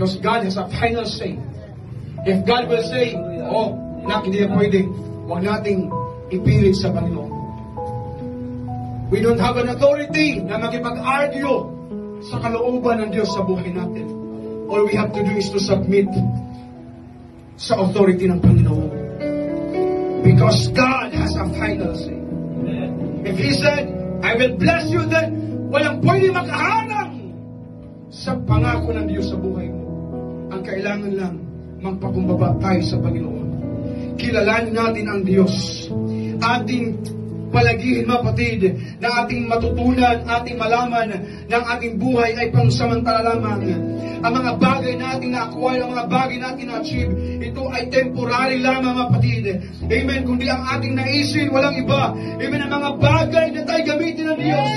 Because God has a final say. If God will say, oh, hindi na pwede, huwag nating ipilit sa Panginoon. We don't have an authority na makipag-argue sa kalooban ng Diyos sa buhay natin. All we have to do is to submit sa authority ng Panginoon. Because God has a final say. If He said, I will bless you, then walang pwede makaharang sa pangako ng Diyos sa buhay mo. Ang kailangan lang, magpakumbaba tayo sa Panginoon. Kilalanin natin ang Diyos. Ating palagihin, mga kapatid, na ating matutunan, ating malaman ng ating buhay ay pangsamantala lamang. Ang mga bagay natin na-acquire, ang mga bagay natin na-achieve, ito ay temporary lamang, mga kapatid. Amen. Kundi ang ating naisin, walang iba. Amen. Ang mga bagay na tayo gamitin ng Diyos,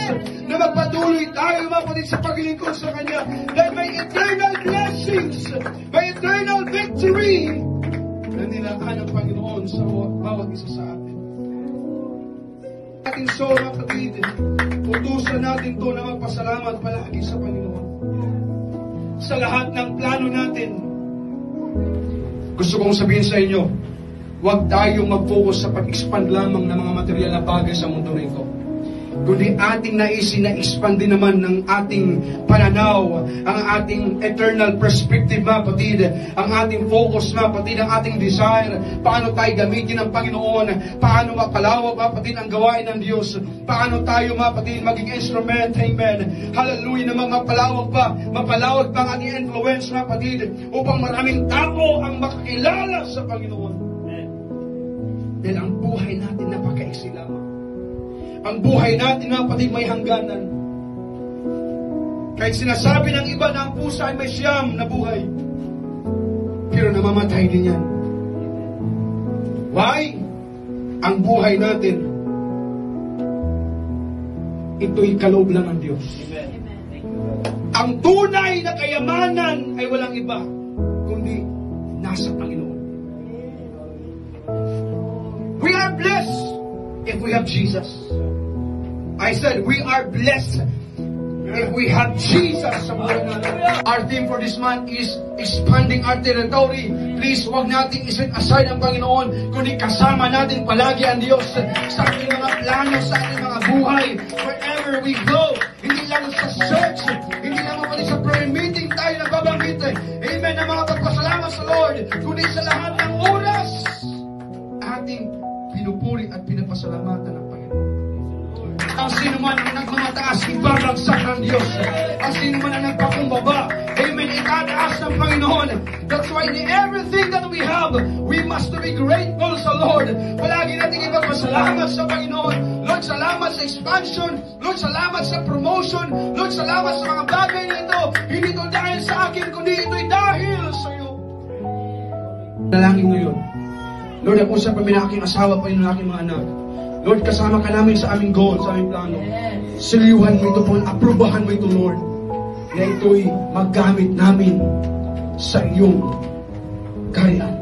na magpatuloy tayo, mga kapatid, sa paglingkod sa Kanya, dahil may eternal blessings, may eternal victory na nilaan ng Panginoon sa bawat isa sa atin. Ating soul, mga kapatid, utusan natin to na magpasalamat palagi sa Panginoon. Sa lahat ng plano natin, gusto kong sabihin sa inyo, huwag tayong mag-focus sa pag-expand lamang ng mga material na bagay sa mundo nito. Kundi ating naisin na expand din naman ng ating pananaw, ang ating eternal perspective, mga kapatid, ang ating focus, mga kapatid, ang ating desire, paano tayo gamitin ng Panginoon, paano mapalawak, mga kapatid, ang gawain ng Diyos, paano tayo, mga kapatid, maging instrument, amen, hallelujah, naman mapalawak pa ang ating influence, mga kapatid, upang maraming tao ang makakilala sa Panginoon. Dahil ang buhay natin napakaiksi lamang. Ang buhay natin, mga kapatid, may hangganan. Kahit sinasabi ng iba na ang pusa ay may siyam na buhay, pero namamatay din yan. Why? Ang buhay natin, ito'y kaloob lang ng Diyos. Ang tunay na kayamanan ay walang iba, kundi nasa Panginoon. We are blessed if we have Jesus. I said, we are blessed if we have Jesus sa buhay natin. Our theme for this month is expanding our territory. Please, huwag natin iset aside ang Panginoon, kundi kasama natin palagi ang Diyos sa ating mga plano, sa ating mga buhay, wherever we go. Hindi lang sa church, hindi lang pati sa prayer meeting tayo nagbabanggit. Amen, na mga pagpasalamat sa Lord, kundi sa lahat ng oras, ating pinupuri at pinapasalamatan ng Panginoon. Ang sino man ang nagmamataas, ibabagsak ng Diyos. Ang sino man ang nagpakumbaba, amen, itataas ng Panginoon. That's why in everything that we have, we must be grateful sa Lord. Palagi natin ipagpasalamat sa Panginoon. Lord, salamat sa expansion. Lord, salamat sa promotion. Lord, salamat sa mga bagay na ito. Hindi ito dahil sa akin, kundi ito'y dahil sa iyo. Dalangin ngayon. Lord, ako sa pamilya aking asawa, Panginoon, aking mga anak. Lord, kasama ka namin sa aming goal, sa aming plano. Siliwan mo ito po, aprubahan mo ito, Lord, na ito'y maggamit namin sa iyong kaharian.